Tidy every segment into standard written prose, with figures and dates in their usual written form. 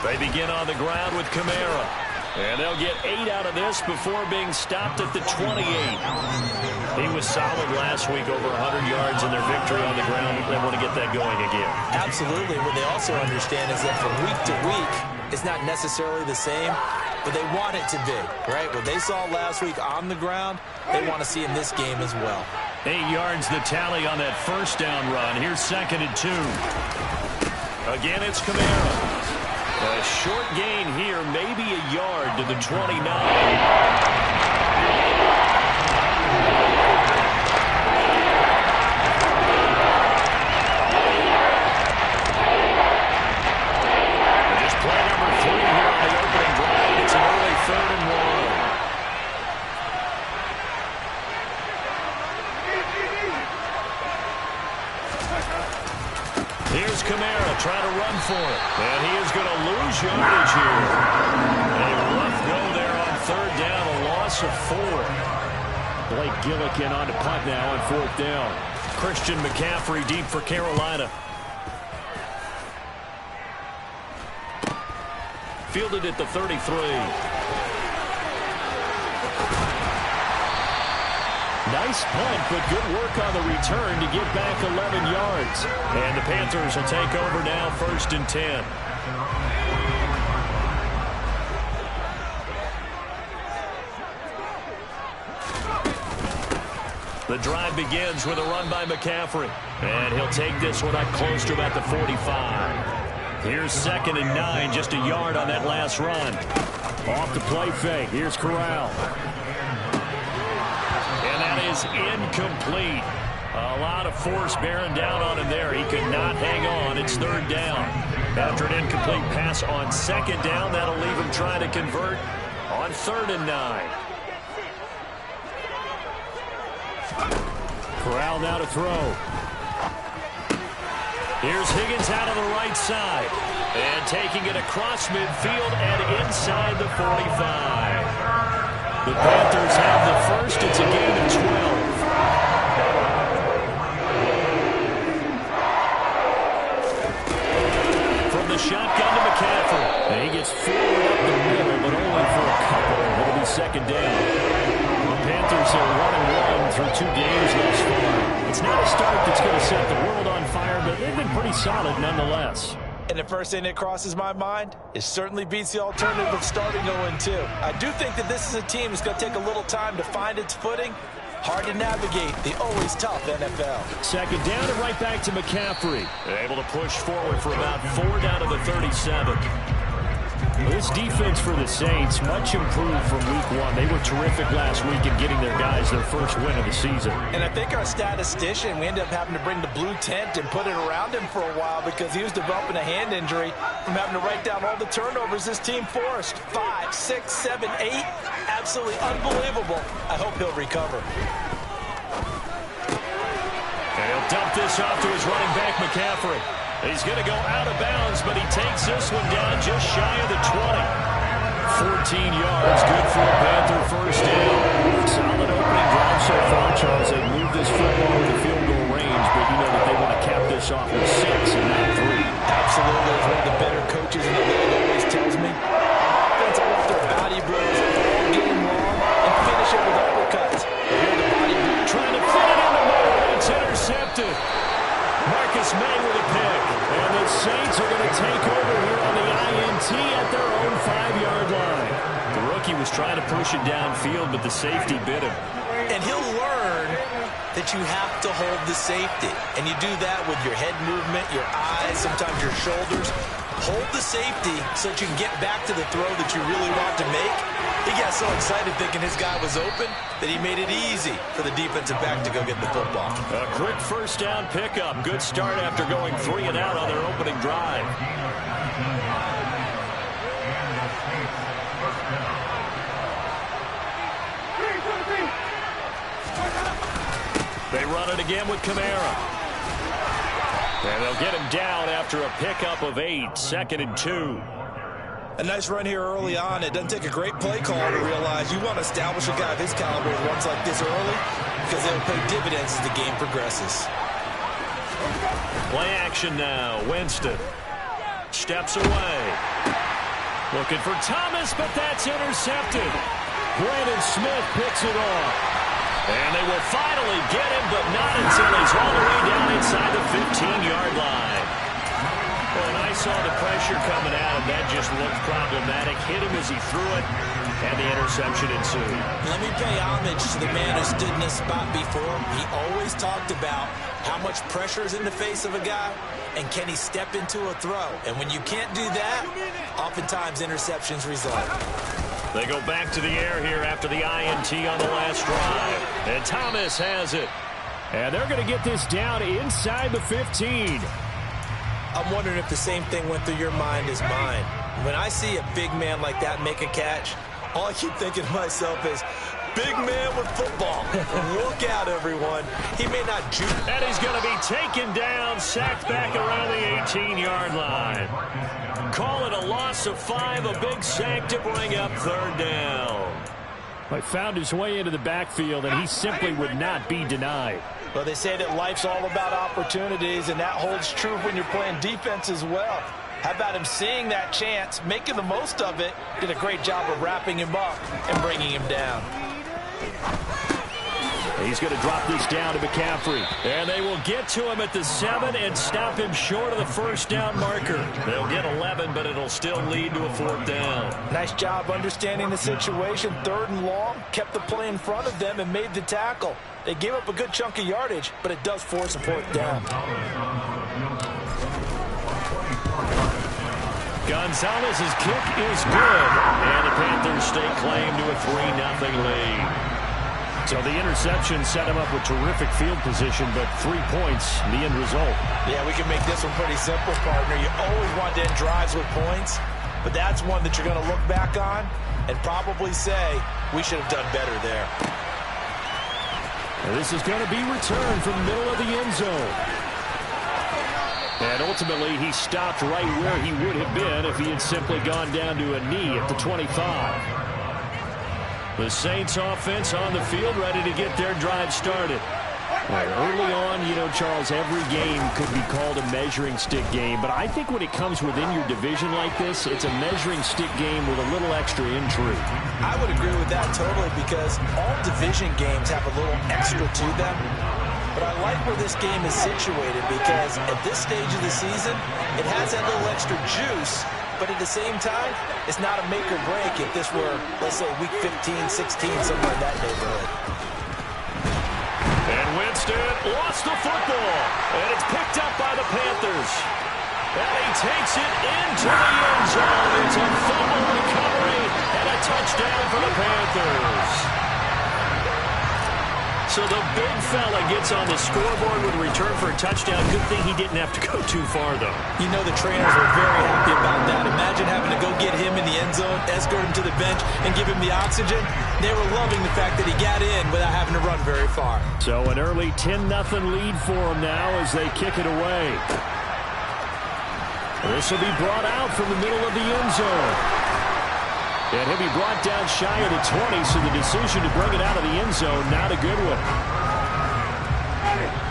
They begin on the ground with Kamara. And they'll get 8 out of this before being stopped at the 28. He was solid last week, over 100 yards in their victory on the ground. They want to get that going again. Absolutely. What they also understand is that from week to week, it's not necessarily the same, but they want it to be, right? What they saw last week on the ground, they want to see in this game as well. 8 yards the tally on that first down run. Here's 2nd and 2. Again, it's Kamara. A short gain here, maybe a yard to the 29. Just play number 3 here on the opening drive. It's an early 3rd and 1. Here's Kamara trying to run for it. And he is going to lose yardage here. A rough go there on 3rd down, a loss of 4. Blake Gillikin on to punt now on 4th down. Christian McCaffrey deep for Carolina. Fielded at the 33. Nice punt, but good work on the return to get back 11 yards. And the Panthers will take over now, 1st and 10. The drive begins with a run by McCaffrey. And he'll take this one up close to about the 45. Here's 2nd and 9, just a yard on that last run. Off the play fake. Here's Corral. Is incomplete. A lot of force bearing down on him there. He could not hang on. It's 3rd down. After an incomplete pass on 2nd down, that'll leave him trying to convert on 3rd and 9. Corral now to throw. Here's Higgins out on the right side. And taking it across midfield and inside the 45. The Panthers have the first. It's a gain of 12. From the shotgun to McCaffrey. And he gets forward up the middle, but only for a couple. It'll be 2nd down. The Panthers are 1-1 through 2 games thus far. It's not a start that's going to set the world on fire, but they've been pretty solid nonetheless. And the first thing that crosses my mind is certainly beats the alternative of starting 0-2. I do think that this is a team that's going to take a little time to find its footing. Hard to navigate the always tough NFL. 2nd down and right back to McCaffrey. Able to push forward for about 4 down to the 37. This defense for the Saints, much improved from week 1. They were terrific last week in getting their guys their first win of the season. And I think our statistician, we ended up having to bring the blue tent and put it around him for a while because he was developing a hand injury from having to write down all the turnovers this team forced. 5, 6, 7, 8. Absolutely unbelievable. I hope he'll recover. And he'll dump this off to his running back, McCaffrey. He's going to go out of bounds, but he takes this one down just shy of the 20. 14 yards, good for a Panther first down. Solid opening drive so far, Charles. They moved this football to the field goal range, but you know that they want to cap this off with 6 and not 3. Absolutely. As one of the better coaches in the league always tells me, offense, I want their body blows all game long and finish it with uppercuts. Here the body trying to fit it into Moore. It's intercepted. Marcus May with a pick. And the Saints are going to take over here on the INT at their own 5-yard line. The rookie was trying to push it downfield, but the safety bit him. And he'll learn that you have to hold the safety. And you do that with your head movement, your eyes, sometimes your shoulders. Hold the safety so that you can get back to the throw that you really want to make. He got so excited thinking his guy was open that he made it easy for the defensive back to go get the football. A quick first down pickup. Good start after going 3 and out on their opening drive. They run it again with Kamara. And they'll get him down after a pickup of 8, 2nd and 2. A nice run here early on. It doesn't take a great play caller to realize you want to establish a guy of his caliber with runs like this early because they'll pay dividends as the game progresses. Play action now. Winston steps away. Looking for Thomas, but that's intercepted. Brandon Smith picks it off. And they will finally get him, but not until he's all the way down inside the 15-yard line. Well, and I saw the pressure coming at him. That just looked problematic. Hit him as he threw it, and the interception ensued. Let me pay homage to the man who stood in this spot before. He always talked about how much pressure is in the face of a guy, and can he step into a throw. And when you can't do that, oftentimes interceptions result. They go back to the air here after the INT on the last drive. And Thomas has it. And they're going to get this down inside the 15. I'm wondering if the same thing went through your mind as mine. When I see a big man like that make a catch, all I keep thinking to myself is, big man with football. Look out, everyone. He may not juke. And he's going to be taken down, sacked back around the 18-yard line. Call it a loss of 5, a big sack to bring up third down. He found his way into the backfield, and he simply would not be denied. Well, they say that life's all about opportunities, and that holds true when you're playing defense as well. How about him seeing that chance, making the most of it, did a great job of wrapping him up and bringing him down. He's going to drop this down to McCaffrey. And they will get to him at the 7 and stop him short of the first down marker. They'll get 11, but it'll still lead to a 4th down. Nice job understanding the situation. 3rd and long, kept the play in front of them and made the tackle. They gave up a good chunk of yardage, but it does force a 4th down. Gonzalez's kick is good. And the Panthers stake claim to a 3-0 lead. So the interception set him up with terrific field position, but 3 points, the end result. Yeah, we can make this one pretty simple, partner. You always want to end drives with points, but that's one that you're going to look back on and probably say, we should have done better there. And this is going to be returned from the middle of the end zone. And ultimately, he stopped right where he would have been if he had simply gone down to a knee at the 25. The Saints offense on the field, ready to get their drive started. Right, early on, you know, Charles, every game could be called a measuring stick game. But I think when it comes within your division like this, it's a measuring stick game with a little extra intrigue. I would agree with that totally, because all division games have a little extra to them. But I like where this game is situated, because at this stage of the season, it has that little extra juice. But at the same time, it's not a make or break if this were, let's say, week 15, 16, somewhere in that neighborhood. And Winston lost the football. And it's picked up by the Panthers. And he takes it into the end zone. It's a fumble recovery and a touchdown for the Panthers. So the big fella gets on the scoreboard with a return for a touchdown. Good thing he didn't have to go too far, though. You know the trainers were very happy about that. Imagine having to go get him in the end zone, escort him to the bench, and give him the oxygen. They were loving the fact that he got in without having to run very far. So an early 10-0 lead for him now as they kick it away. This will be brought out from the middle of the end zone. And he'll be brought down shy of the 20, so the decision to bring it out of the end zone, not a good one.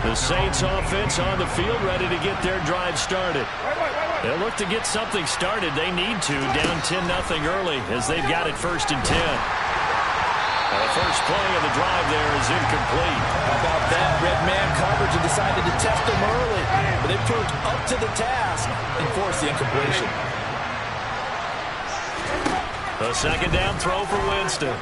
The Saints offense on the field, ready to get their drive started. They'll look to get something started. They need to, down 10-0 early, as they've got it 1st and 10. The first play of the drive there is incomplete. How about that? Red man coverage and decided to test them early. But they proved up to the task and forced the incompletion. A 2nd down throw for Winston.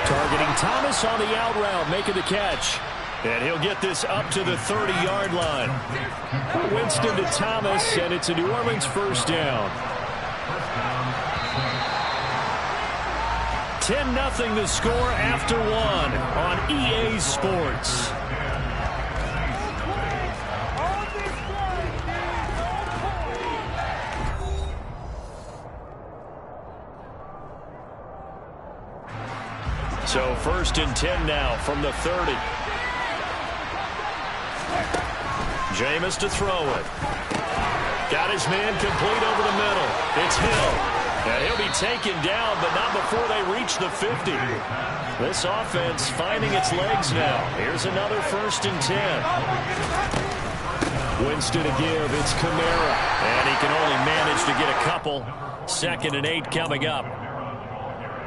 Targeting Thomas on the out route, making the catch. And he'll get this up to the 30-yard line. Winston to Thomas, and it's a New Orleans 1st down. 10-0 the score after 1 on EA Sports. So 1st and 10 now from the 30. Jameis to throw it. Got his man complete over the middle. It's Hill. And he'll be taken down, but not before they reach the 50. This offense finding its legs now. Here's another 1st and 10. Winston to give. It's Kamara. And he can only manage to get a couple. 2nd and 8 coming up.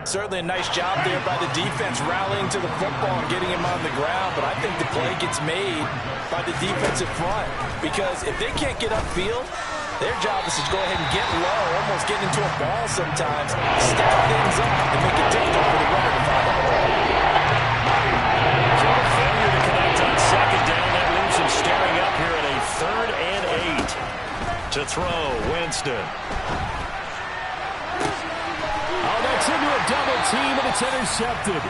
Certainly a nice job there by the defense rallying to the football and getting him on the ground. But I think the play gets made by the defensive front. Because if they can't get upfield, their job is to go ahead and get low, almost get into a ball sometimes, stack things up, and make it difficult for the runner to find a hole. So a failure to connect on 2nd down. That leaves him staring up here at a 3rd and 8. To throw, Winston. Oh, that's into a double team, and it's intercepted.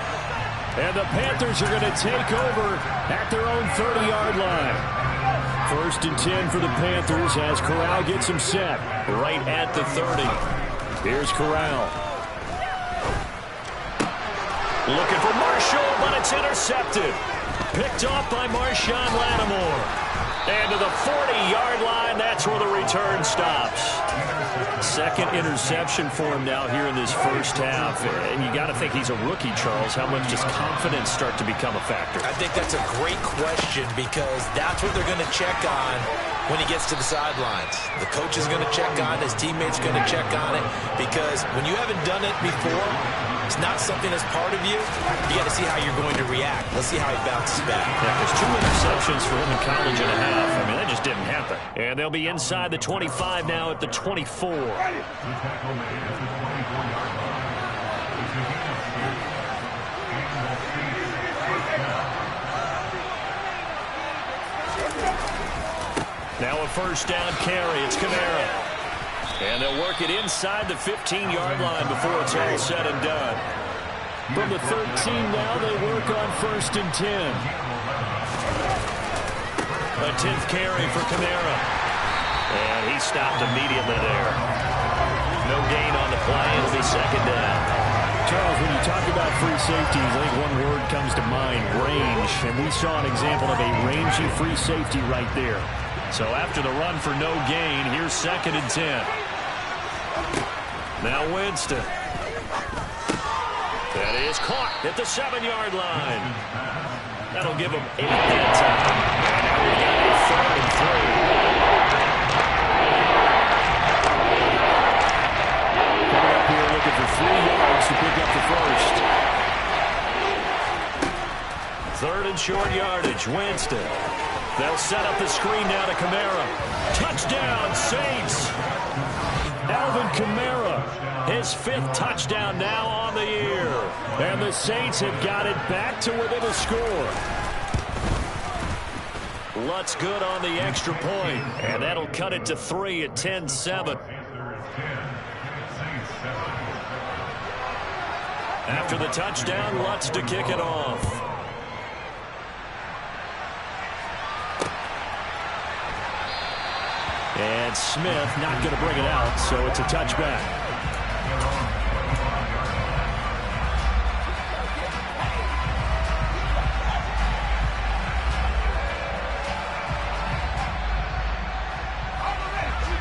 And the Panthers are going to take over at their own 30-yard line. 1st and 10 for the Panthers as Corral gets him set right at the 30. Here's Corral. Looking for Marshall, but it's intercepted. Picked off by Marshawn Lattimore. And to the 40-yard line, that's where the return stops. 2nd interception for him now here in this first half. And you got to think he's a rookie, Charles. How much does confidence start to become a factor? I think that's a great question because that's what they're going to check on when he gets to the sidelines. The coach is going to check on it. His teammates are going to check on it because when you haven't done it before, it's not something that's part of you. You got to see how you're going to react. Let's see how he bounces back. Yeah, there's 2 interceptions for him in college and a half. I mean, that just didn't happen. And they'll be inside the 25 now at the 24. Now a 1st down carry. It's Kamara. And they'll work it inside the 15-yard line before it's all said and done. From the 13 now, they work on 1st and 10. A 10th carry for Kamara. And he stopped immediately there. No gain on the play. It'll be 2nd down. Charles, when you talk about free safeties, I think one word comes to mind, range. And we saw an example of a rangy free safety right there. So after the run for no gain, here's 2nd and 10. Now Winston. That is caught at the 7-yard line. That'll give him 8 that time. And now we've got a 3rd and 3. Coming up here looking for 3 yards to pick up the 1st. 3rd and short yardage. Winston. They'll set up the screen now to Kamara. Touchdown, Saints. Alvin Kamara, his 5th touchdown now on the year. And the Saints have got it back to within a score. Lutz good on the extra point. And that'll cut it to 3 at 10-7. After the touchdown, Lutz to kick it off. And Smith not going to bring it out, so it's a touchback.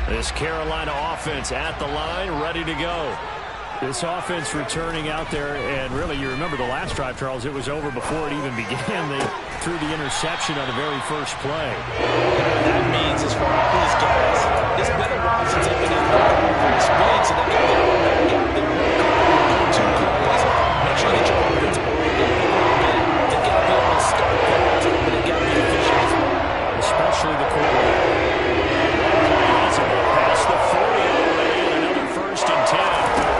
This Carolina offense at the line, ready to go. This offense returning out there, and really, you remember the last drive, Charles, it was over before it even began. They threw the interception on the very first play. That means as far as these guys, it's been a while since they've been able to go for experience, and they've got to go back out there and go 2 plays. Make sure that your offense oriented a little bit. They've got to be able to start fast, but they've got to be efficient as well. Especially the quarterback. Past the 40 already, and another 1st and 10.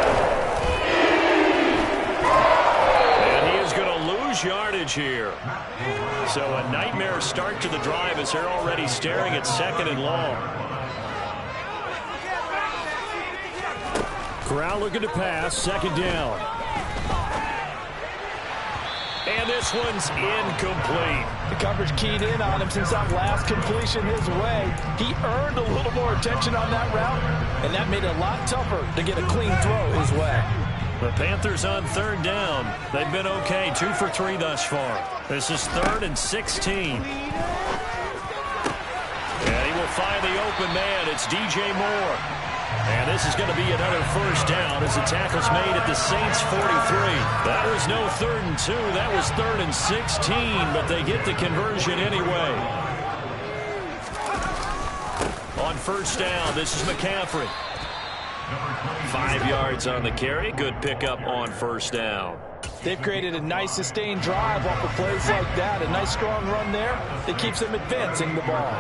Yardage here. So a nightmare start to the drive as they're already staring at 2nd and long. Corral looking to pass, 2nd down. And this one's incomplete. The coverage keyed in on him since that last completion his way. He earned a little more attention on that route, and that made it a lot tougher to get a clean throw his way. The Panthers on 3rd down. They've been okay, 2 for 3 thus far. This is 3rd and 16. And he will find the open man. It's DJ Moore. And this is going to be another 1st down as the tackle's made at the Saints 43. That was no 3rd and 2. That was 3rd and 16, but they get the conversion anyway. On first down, this is McCaffrey. 5 yards on the carry. Good pickup on first down. They've created a nice sustained drive off of plays like that. A nice strong run there that keeps them advancing the ball.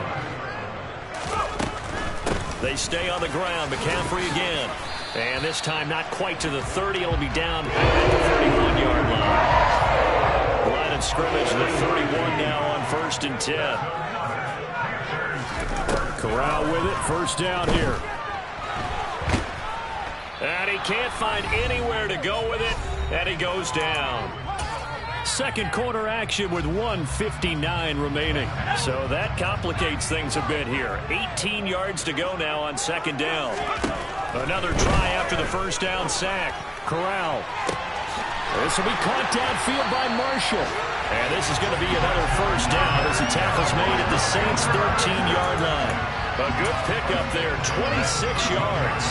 They stay on the ground. McCaffrey again. And this time not quite to the 30. It'll be down at the 31-yard line. Line of scrimmage, the 31 now on 1st and 10. Corral with it. First down here. And he can't find anywhere to go with it. And he goes down. Second quarter action with 1:59 remaining. So that complicates things a bit here. 18 yards to go now on 2nd down. Another try after the first down sack. Corral. This will be caught downfield by Marshall. And this is going to be another first down as the tackle's made at the Saints' 13-yard line. A good pickup there, 26 yards.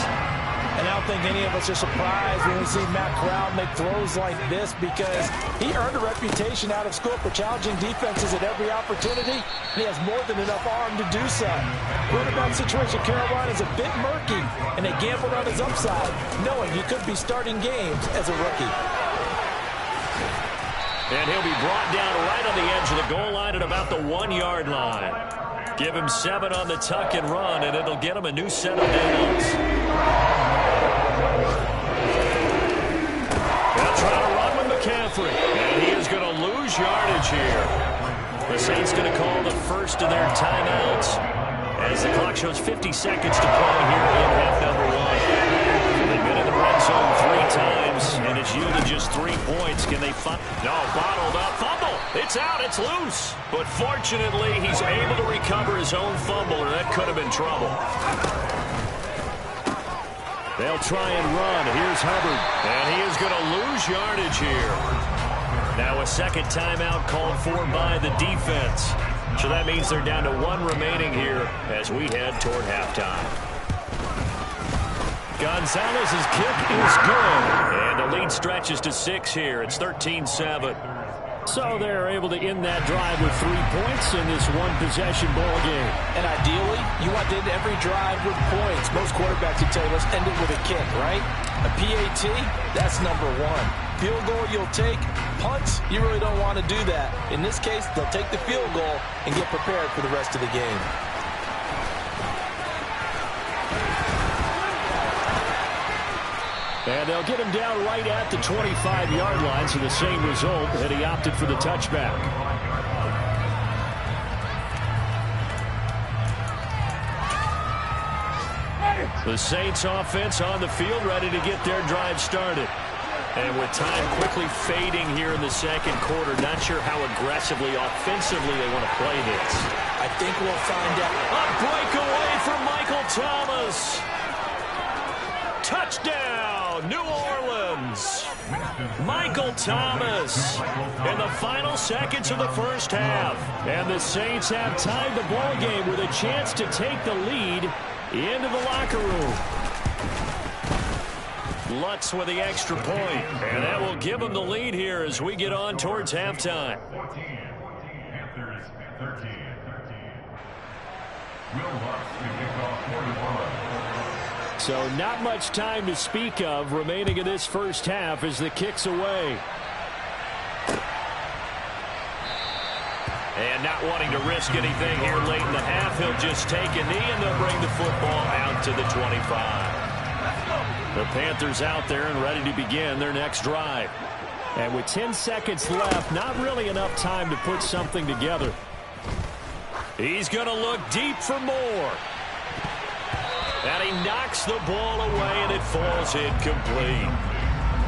And I don't think any of us are surprised when we see Matt Corral make throws like this, because he earned a reputation out of school for challenging defenses at every opportunity, and he has more than enough arm to do so. Quarterback situation, Carolina is a bit murky, and they gambled on his upside, knowing he could be starting games as a rookie. And he'll be brought down right on the edge of the goal line at about the 1-yard line. Give him 7 on the tuck and run, and it'll get him a new set of downs. They'll try to run with McCaffrey, and he is going to lose yardage here. The Saints going to call the first of their timeouts as the clock shows 50 seconds to play here in half number 1. They've been in the red zone 3 times, and it's yielded just 3 points. Can they find? No, bottled up. Fumble. It's out. It's loose. But fortunately, he's able to recover his own fumble, or that could have been trouble. They'll try and run. Here's Hubbard. And he is going to lose yardage here. Now a second timeout called for by the defense. So that means they're down to 1 remaining here as we head toward halftime. Gonzalez's kick is good. And the lead stretches to 6 here. It's 13-7. So they're able to end that drive with 3 points in this one-possession ball game. And ideally, you want to end every drive with points. Most quarterbacks would tell you, let's end it with a kick, right? A PAT, that's number 1. Field goal you'll take. Punts, you really don't want to do that. In this case, they'll take the field goal and get prepared for the rest of the game. And they'll get him down right at the 25-yard line, so the same result, and he opted for the touchback. The Saints offense on the field, ready to get their drive started. And with time quickly fading here in the second quarter, not sure how aggressively, offensively they want to play this. I think we'll find out. A breakaway for Michael Thomas. Touchdown, New Orleans. Michael Thomas in the final seconds of the first half. And the Saints have tied the ball game with a chance to take the lead into the locker room. Lutz with the extra point, and that will give them the lead here as we get on towards halftime. 14, Panthers 13. Will Lutz to kick off quarter 1. So not much time to speak of remaining in this first half as the kick's away. And not wanting to risk anything here late in the half, he'll just take a knee and they'll bring the football out to the 25. The Panthers out there and ready to begin their next drive. And with 10 seconds left, not really enough time to put something together. He's going to look deep for more. And he knocks the ball away, and it falls incomplete.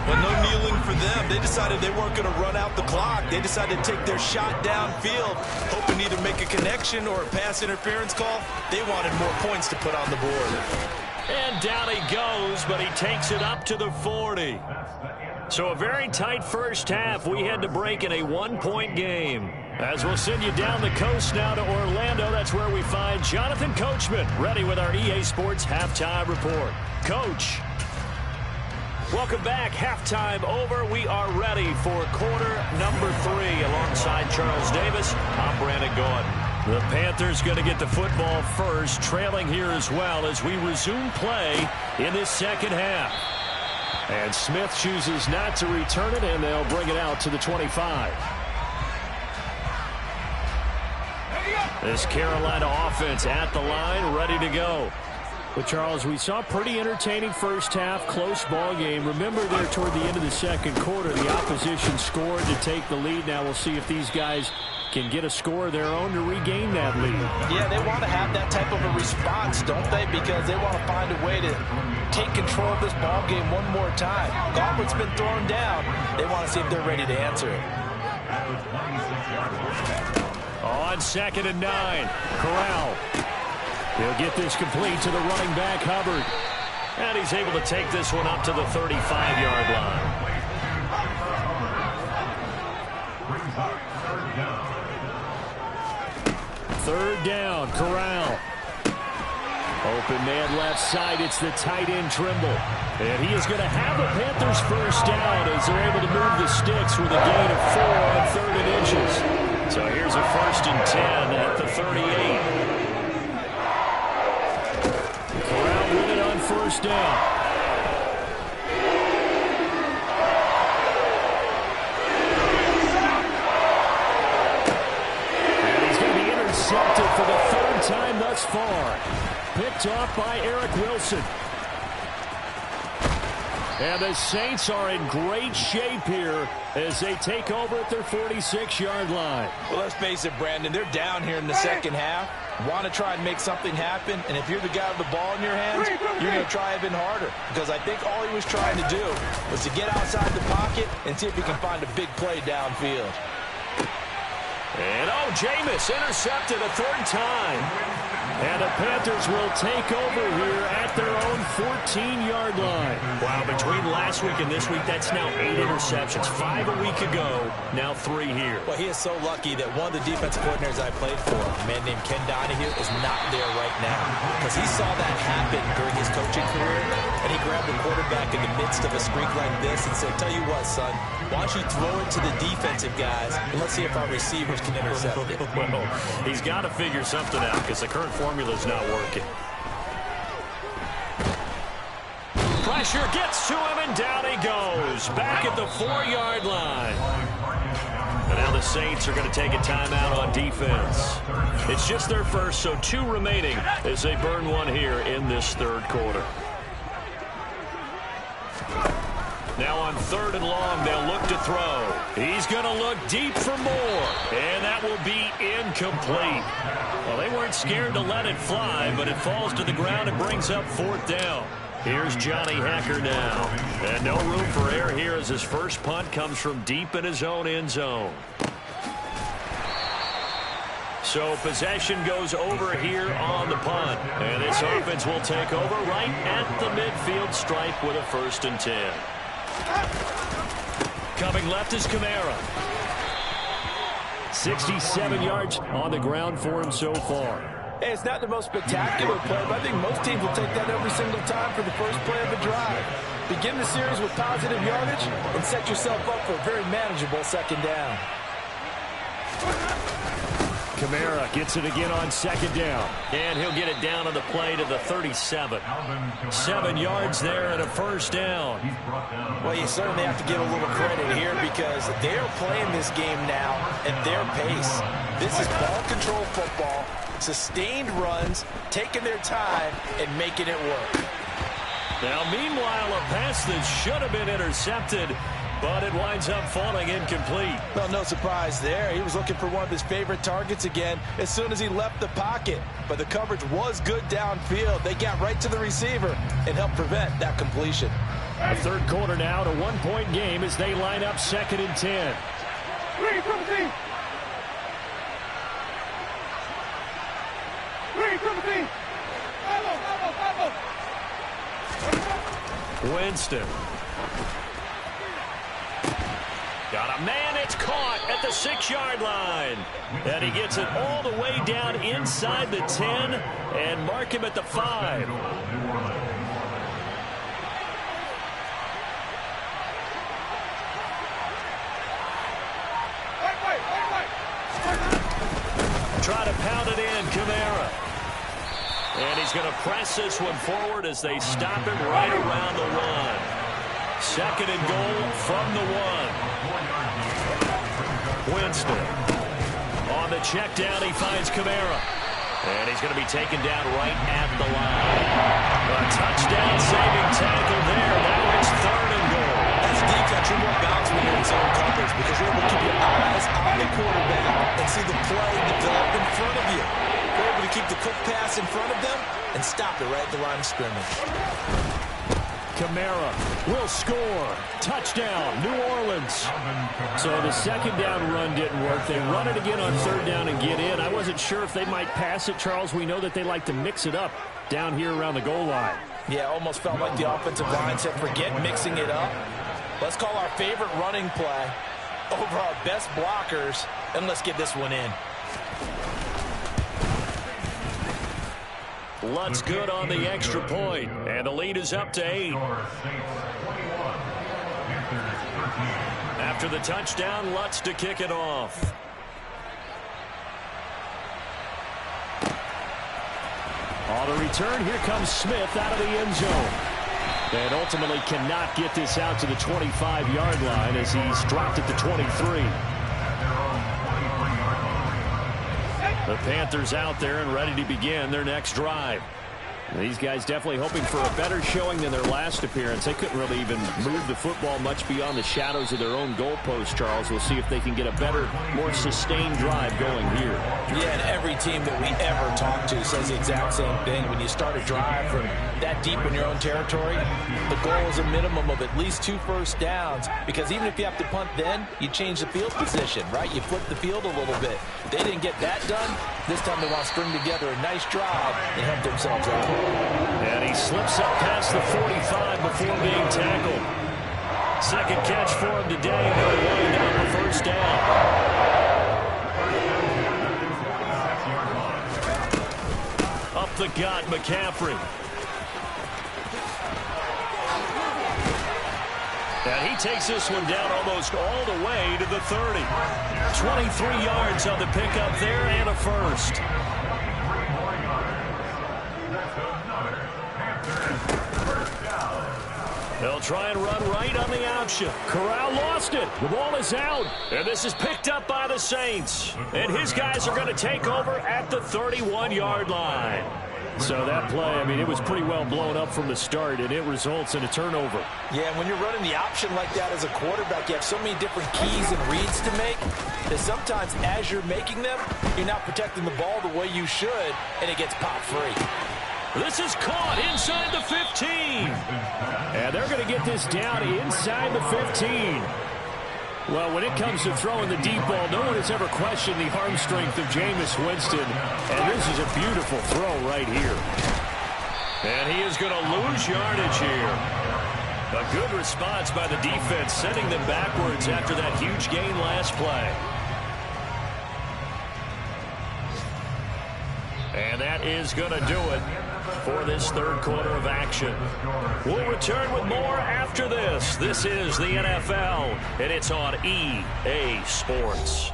Well, no kneeling for them. They decided they weren't going to run out the clock. They decided to take their shot downfield, hoping either make a connection or a pass interference call. They wanted more points to put on the board. And down he goes, but he takes it up to the 40. So a very tight first half. We had to break in a 1-point game. As we'll send you down the coast now to Orlando, that's where we find Jonathan Coachman, ready with our EA Sports Halftime Report. Coach. Welcome back. Halftime over. We are ready for quarter number 3 alongside Charles Davis. I'm Brandon Gordon. The Panthers going to get the football first, trailing here as well as we resume play in this second half. And Smith chooses not to return it, and they'll bring it out to the 25. This Carolina offense at the line, ready to go. Well, Charles, we saw a pretty entertaining first half, close ball game. Remember there toward the end of the second quarter, the opposition scored to take the lead. Now we'll see if these guys can get a score of their own to regain that lead. Yeah, they want to have that type of a response, don't they? Because they want to find a way to take control of this ball game one more time. Gauntlet's been thrown down. They want to see if they're ready to answer it. On 2nd and 9, Corral. He'll get this complete to the running back, Hubbard. And he's able to take this one up to the 35-yard line. Third down, Corral. Open man left side. It's the tight end, Trimble. And he is going to have a Panthers first down as they're able to move the sticks with a gain of 4 on 3rd and inches. So here's a 1st and 10 at the 38. Corral with it on 1st down. Intercepted for the 3rd time thus far. Picked off by Eric Wilson. And the Saints are in great shape here as they take over at their 46-yard line. Well, let's face it, Brandon, they're down here in the second half. Want to try and make something happen, and if you're the guy with the ball in your hands, you're going to try even harder. Because I think all he was trying to do was to get outside the pocket and see if he can find a big play downfield. And Jameis intercepted a 3rd time. And the Panthers will take over here at their own 14-yard line. Wow, between last week and this week, that's now 8 interceptions. 5 a week ago, now 3 here. Well, he is so lucky that one of the defensive coordinators I played for, a man named Ken Donahue, is not there right now. Because he saw that happen during his coaching career, and he grabbed the quarterback in the midst of a streak like this and said, tell you what, son, why don't you throw it to the defensive guys, and let's see if our receivers can intercept it. Well, he's got to figure something out because the current formula's not working. Pressure gets to him, and down he goes. Back at the 4-yard line. And now the Saints are going to take a timeout on defense. It's just their first, so 2 remaining as they burn one here in this 3rd quarter. Now on 3rd and long, they'll look to throw. He's going to look deep for more, and that will be incomplete. Well, they weren't scared to let it fly, but it falls to the ground and brings up 4th down. Here's Johnny Hacker now. And no room for error here as his first punt comes from deep in his own end zone. So possession goes over here on the punt. And this offense will take over right at the midfield stripe with a 1st and 10. Coming left is Kamara. 67 yards on the ground for him so far. Hey, it's not the most spectacular play, but I think most teams will take that every single time for the first play of a drive. Begin the series with positive yardage and set yourself up for a very manageable 2nd down. Kamara gets it again on 2nd down. And he'll get it down on the play to the 37. 7 yards there and a 1st down. Well, you certainly have to give a little credit here because they're playing this game now at their pace. This is ball control football, sustained runs, taking their time, and making it work. Now, meanwhile, a pass that should have been intercepted, but it winds up falling incomplete. Well, no surprise there. He was looking for one of his favorite targets again as soon as he left the pocket. But the coverage was good downfield. They got right to the receiver and helped prevent that completion. A 3rd quarter now, to 1-point game as they line up 2nd and 10. Winston. Got a man, it's caught at the 6-yard line. And he gets it all the way down inside the 10 and mark him at the 5. Try to pound And he's going to press this one forward as they stop him right around the 1. Second and goal from the 1. Winston. On the check down, he finds Kamara. And he's going to be taken down right at the line. A touchdown-saving tackle there. Now it's third and goal. As defense, you're more balanced when you're in zone coverage because you're able to keep your eyes on the quarterback and see the play develop in front of you. You're able to keep the quick pass in front of them and stop it right at the line of scrimmage. Kamara will score. Touchdown, New Orleans. So the second down run didn't work. They run it again on third down and get in. I wasn't sure if they might pass it, Charles. We know that they like to mix it up down here around the goal line. Yeah, almost felt like the offensive line said, forget mixing it up. Let's call our favorite running play over our best blockers, and let's get this one in. Lutz good on the extra point, and the lead is up to 8. After the touchdown, Lutz to kick it off. On the return, here comes Smith out of the end zone. And ultimately cannot get this out to the 25-yard line as he's dropped at the 23. The Panthers out there and ready to begin their next drive. These guys definitely hoping for a better showing than their last appearance. They couldn't really even move the football much beyond the shadows of their own goalpost, Charles. We'll see if they can get a better, more sustained drive going here. Yeah, and every team that we ever talk to says the exact same thing. When you start a drive from that deep in your own territory, the goal is a minimum of at least 2 first downs, because even if you have to punt then, you change the field position, right? You flip the field a little bit. They didn't get that done. This time they want to string together a nice drive and help themselves out. And he slips up past the 45 before being tackled. Second catch for him today, and they'll wind up a first down. Up the gut, McCaffrey. And he takes this one down almost all the way to the 30. 23 yards on the pickup there and a first. They'll try and run right on the option. Corral lost it. The ball is out. And this is picked up by the Saints. And his guys are going to take over at the 31-yard line. So that play, I mean, it was pretty well blown up from the start, and it results in a turnover. Yeah, when you're running the option like that as a quarterback, you have so many different keys and reads to make that sometimes as you're making them, you're not protecting the ball the way you should, and it gets popped free. This is caught inside the 15. And they're going to get this down inside the 15. Well, when it comes to throwing the deep ball, no one has ever questioned the arm strength of Jameis Winston. And this is a beautiful throw right here. And he is going to lose yardage here. A good response by the defense, sending them backwards after that huge gain last play. And that is going to do it for this third quarter of action. We'll return with more after this. This is the NFL, and it's on EA Sports.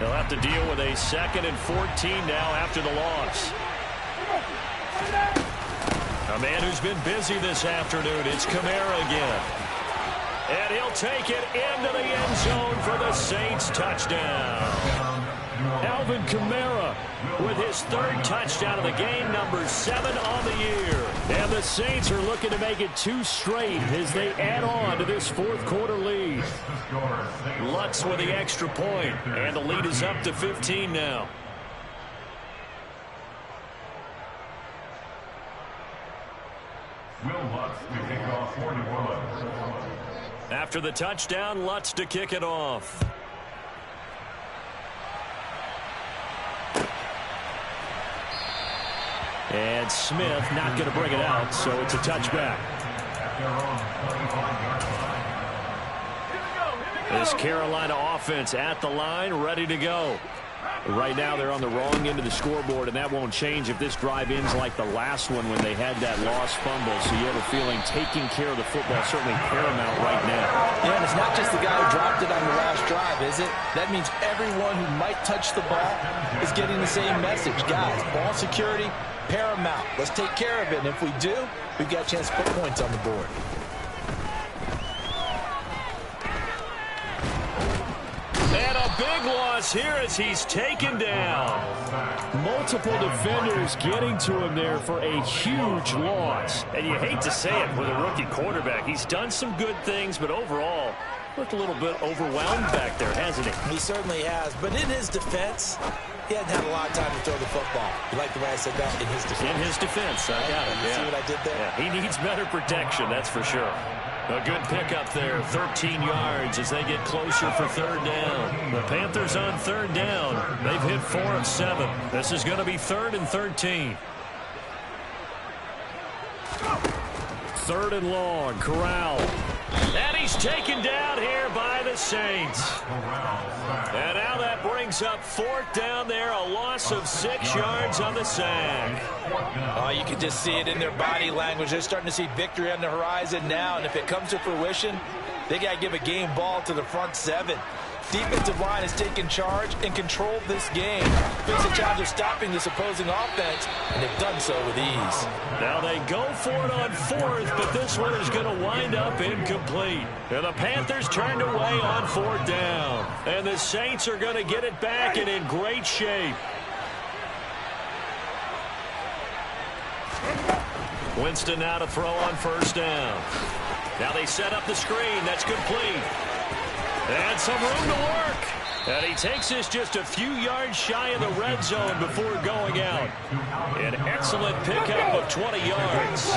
They'll have to deal with a 2nd and 14 now after the loss. A man who's been busy this afternoon, it's Kamara again. And he'll take it into the end zone for the Saints touchdown. Alvin Kamara with his 3rd touchdown of the game, number 7 on the year. And the Saints are looking to make it 2 straight as they add on to this 4th quarter lead. Lutz with the extra point, and the lead is up to 15 now. After the touchdown, Lutz to kick it off. And Smith not going to bring it out, so it's a touchback. This Carolina offense at the line, ready to go. Right now they're on the wrong end of the scoreboard, and that won't change if this drive ends like the last one when they had that lost fumble. So you have a feeling taking care of the football is certainly paramount right now. Yeah, and it's not just the guy who dropped it on the last drive, is it? That means everyone who might touch the ball is getting the same message. Guys, ball security, paramount. Let's take care of it, and if we do, we've got a chance to put points on the board. And a big loss here as he's taken down. Multiple defenders getting to him there for a huge loss. And you hate to say it with a rookie quarterback. He's done some good things, but overall, looked a little bit overwhelmed back there, hasn't he? He certainly has. But in his defense, he hadn't had a lot of time to throw the football. You like the way I said that? In his defense. In his defense, I got it. You see what I did there? Yeah, he needs better protection, that's for sure. A good pickup there, 13 yards as they get closer for third down. The Panthers on third down. They've hit 4 of 7. This is going to be 3rd and 13. 3rd and long, Corral. And he's taken down here by the Saints. And now that brings up 4th down there, a loss of 6 yards on the sack. Oh, you can just see it in their body language. They're starting to see victory on the horizon now, and if it comes to fruition, they got to give a game ball to the front 7. Defensive line has taken charge and controlled this game. Faced a challenge of stopping this opposing offense, and they've done so with ease. Now they go for it on 4th, but this one is going to wind up incomplete. And the Panthers turned away on 4th down. And the Saints are going to get it back and in great shape. Winston now to throw on 1st down. Now they set up the screen. That's complete. And some room to work. And he takes this just a few yards shy of the red zone before going out. An excellent pickup of 20 yards.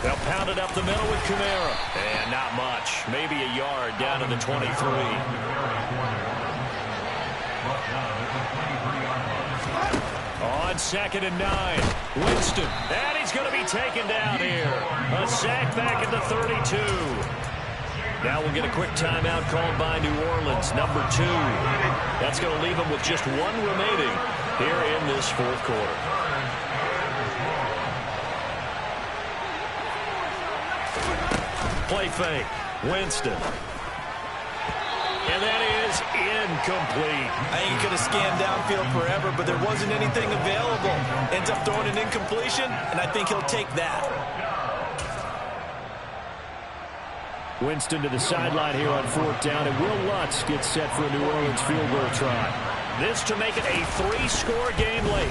They'll pound it up the middle with Kamara. And not much. Maybe a yard down to the 23. On 2nd and 9, Winston, and he's going to be taken down here. A sack back at the 32. Now we'll get a quick timeout called by New Orleans, number 2. That's going to leave them with just 1 remaining here in this 4th quarter. Play fake, Winston. And that is incomplete. I think he could have scanned downfield forever, but there wasn't anything available. Ends up throwing an incompletion, and I think he'll take that. Winston to the sideline here on 4th down, and Will Lutz gets set for a New Orleans field goal try. This to make it a 3-score game late.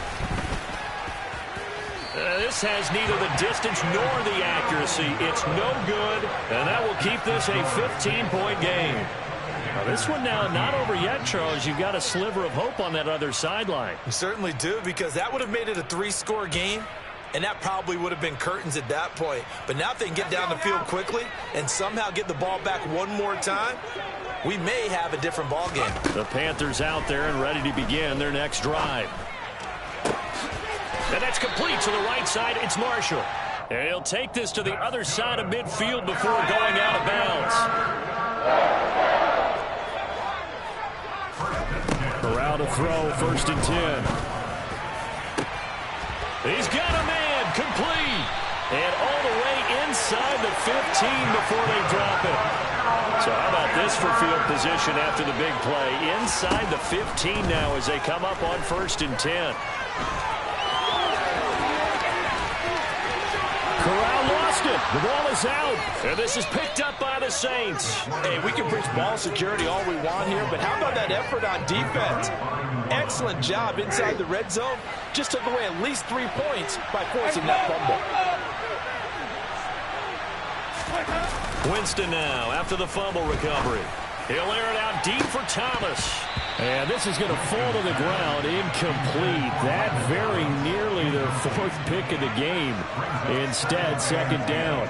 This has neither the distance nor the accuracy. It's no good, and that will keep this a 15-point game. Now this one now not over yet, Charles. You've got a sliver of hope on that other sideline. You certainly do, because that would have made it a 3-score game, and that probably would have been curtains at that point. But now if they can get down the field quickly and somehow get the ball back one more time, we may have a different ball game. The Panthers out there and ready to begin their next drive. And that's complete to the right side. It's Marshall. And he'll take this to the other side of midfield before going out of bounds. Corral to throw, 1st and 10. He's got a man, complete. And all the way inside the 15 before they drop it. So how about this for field position after the big play? Inside the 15 now as they come up on 1st and 10. Corral lost it. The ball is out. And this is picked up by the Saints. Hey, we can preach ball security all we want here, but how about that effort on defense? Excellent job inside the red zone. Just took away at least 3 points by forcing that fumble. Winston now after the fumble recovery. He'll air it out deep for Thomas. And this is going to fall to the ground, incomplete. That very nearly their 4th pick of the game. Instead, 2nd down.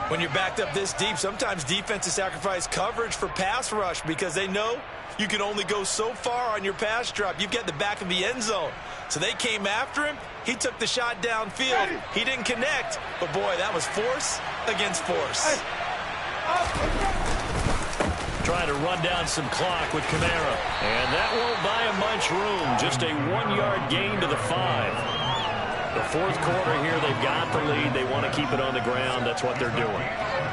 When you're backed up this deep, sometimes defenses sacrifice coverage for pass rush because they know you can only go so far on your pass drop. You've got the back of the end zone. So they came after him. He took the shot downfield. He didn't connect. But, boy, that was force against force. Trying to run down some clock with Kamara. And that won't buy him much room. Just a 1-yard gain to the 5. The fourth quarter here, they've got the lead. They want to keep it on the ground. That's what they're doing.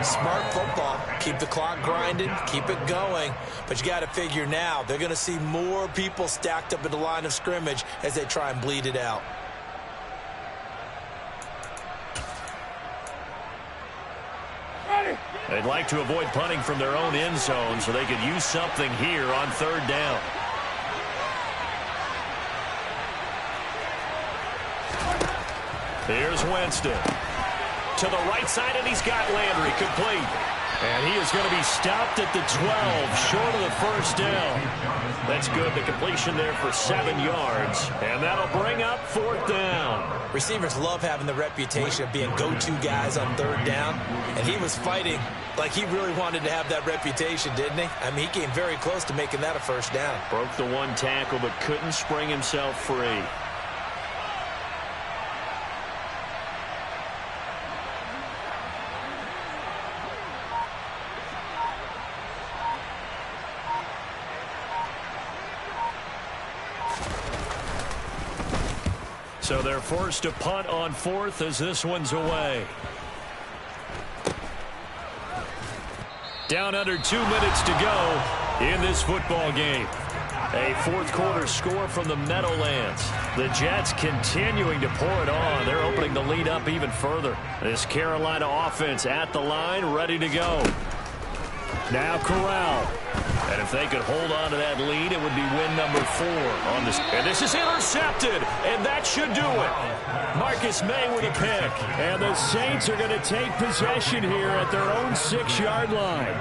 Smart football. Keep the clock grinding. Keep it going. But you got to figure now, they're going to see more people stacked up in the line of scrimmage as they try and bleed it out. They'd like to avoid punting from their own end zone so they could use something here on third down. Here's Winston. To the right side, and he's got Landry complete. And he is going to be stopped at the 12, short of the first down. That's good. The completion there for 7 yards. And that'll bring up fourth down. Receivers love having the reputation of being go-to guys on third down. And he was fighting like he really wanted to have that reputation, didn't he? I mean, he came very close to making that a first down. Broke the one tackle, but couldn't spring himself free. So they're forced to punt on fourth as this one's away. Down under 2 minutes to go in this football game. A fourth quarter score from the Meadowlands. The Jets continuing to pour it on. They're opening the lead up even further. This Carolina offense at the line, ready to go. Now Corral. And if they could hold on to that lead, it would be win number 4 on this. And this is intercepted, and that should do it. Marcus May with a pick. And the Saints are going to take possession here at their own 6-yard line.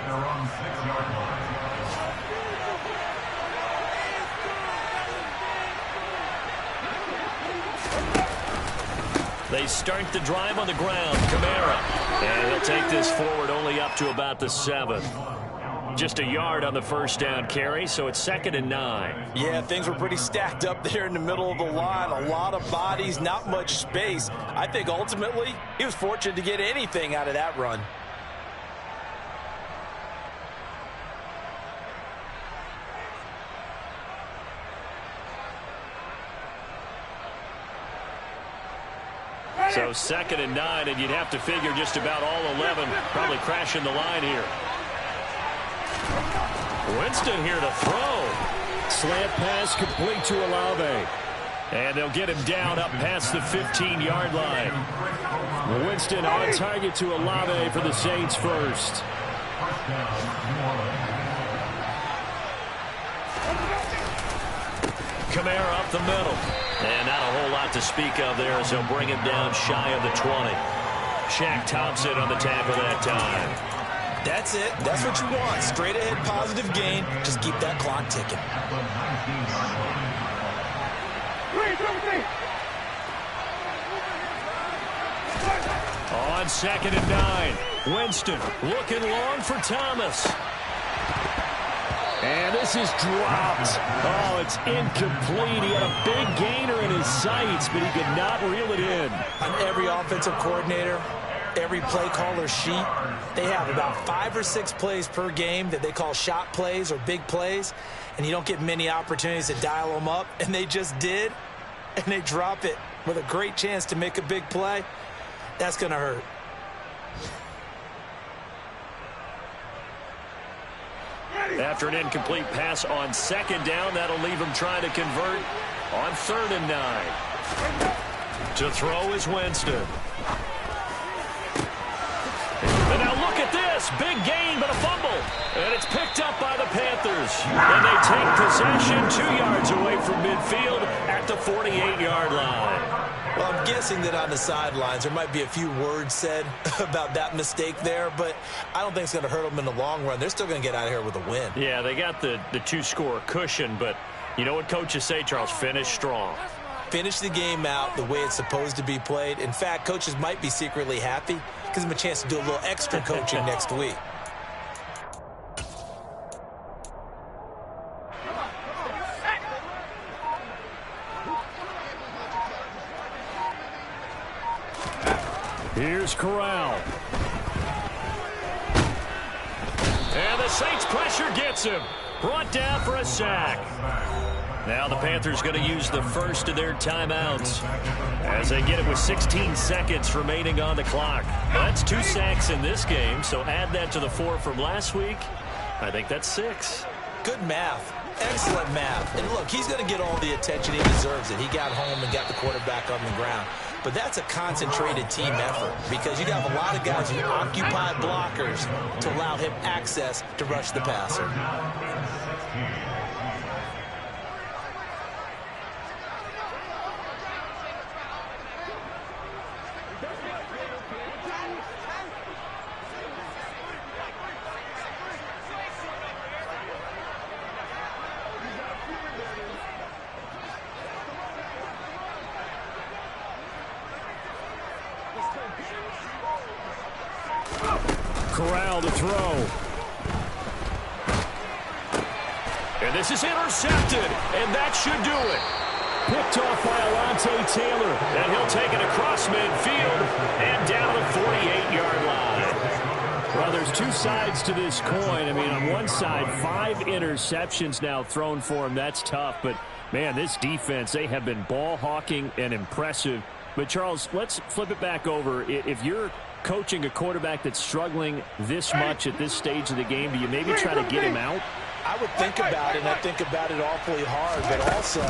They start the drive on the ground. Kamara. And he'll take this forward only up to about the 7. Just a yard on the first down carry, so it's 2nd and 9. Yeah, things were pretty stacked up there in the middle of the line. A lot of bodies, not much space. I think ultimately he was fortunate to get anything out of that run. So 2nd and 9, and you'd have to figure just about all 11 probably crashing the line here. Winston here to throw. Slant pass complete to Olave. And they'll get him down up past the 15-yard line. Winston on target to Olave for the Saints first. Kamara up the middle. And not a whole lot to speak of there as they'll bring him down shy of the 20. Shaq Thompson on the tackle that time. That's it. That's what you want. Straight ahead positive gain. Just keep that clock ticking. On 2nd and 9. Winston looking long for Thomas. And this is dropped. Oh, it's incomplete. He had a big gainer in his sights, but he could not reel it in. On every offensive coordinator, every play caller sheet, they have about 5 or 6 plays per game that they call shot plays or big plays, and you don't get many opportunities to dial them up, and they just did, and they drop it with a great chance to make a big play. That's going to hurt. After an incomplete pass on 2nd down, that'll leave him trying to convert on 3rd and 9. To throw is Winston. And now look at this. Big gain, but a fumble. And it's picked up by the Panthers. And they take possession 2 yards away from midfield at the 48-yard line. Well, I'm guessing that on the sidelines there might be a few words said about that mistake there, but I don't think it's going to hurt them in the long run. They're still going to get out of here with a win. Yeah, they got the 2-score cushion, but you know what coaches say, Charles? Finish strong. Finish the game out the way it's supposed to be played. In fact, coaches might be secretly happy. Gives them a chance to do a little extra coaching next week. Here's Corral. And the Saints pressure gets him. Brought down for a sack. Now the Panthers going to use the first of their timeouts as they get it with 16 seconds remaining on the clock. That's 2 sacks in this game, so add that to the 4 from last week. I think that's 6. Good math. Excellent math. And look, he's going to get all the attention he deserves it. He got home and got the quarterback on the ground. But that's a concentrated team effort because you have a lot of guys who occupy blockers to allow him access to rush the passer. Corral to throw. And this is intercepted, and that should do it. Picked off by Alontae Taylor. And he'll take it across midfield and down the 48-yard line. Well, there's 2 sides to this coin. I mean, on one side, 5 interceptions now thrown for him. That's tough. But, man, this defense, they have been ball hawking and impressive. But, Charles, let's flip it back over. If you're coaching a quarterback that's struggling this much at this stage of the game, do you maybe try to get him out? I would think about it, and I think about it awfully hard. But also,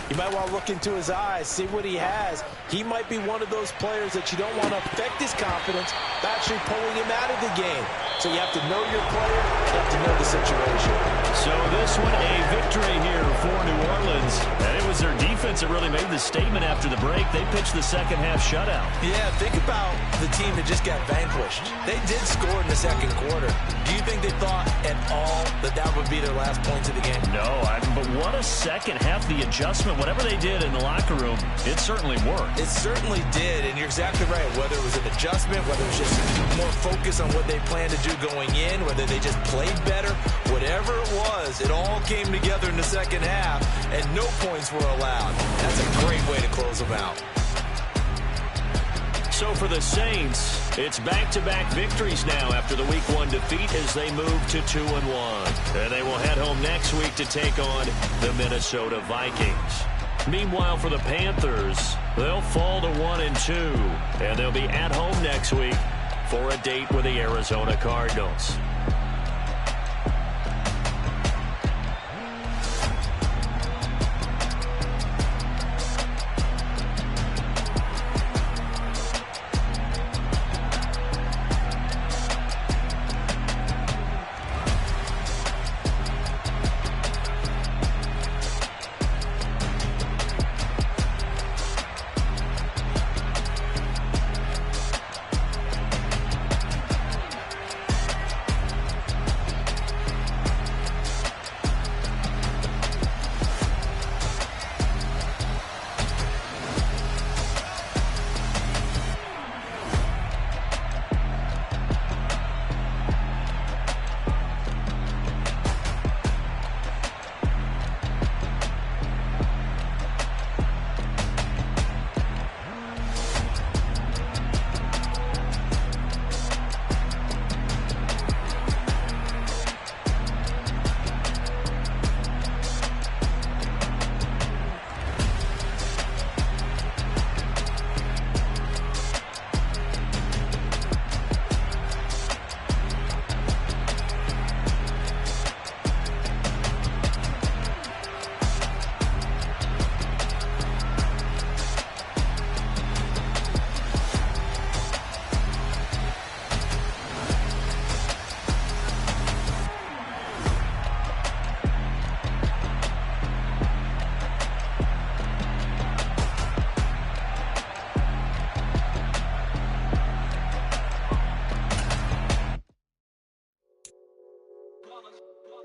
you might want to look into his eyes, see what he has. He might be one of those players that you don't want to affect his confidence by actually pulling him out of the game. So you have to know your player, you have to know the situation. So this one, a victory here for New Orleans. And it was their defense that really made the statement after the break. They pitched the second-half shutout. Yeah, think about the team that just got vanquished. They did score in the second quarter. Do you think they thought at all that that would be their last points of the game? No, but what a second half. The adjustment, whatever they did in the locker room, it certainly worked. It certainly did, and you're exactly right. Whether it was an adjustment, whether it was just more focus on what they planned to do going in, whether they just played better, whatever it was, it all came together in the second half, and no points were allowed. That's a great way to close them out. So for the Saints, it's back-to-back victories now after the Week 1 defeat as they move to 2-1. And they will head home next week to take on the Minnesota Vikings. Meanwhile, for the Panthers, they'll fall to 1-2, and they'll be at home next week for a date with the Arizona Cardinals.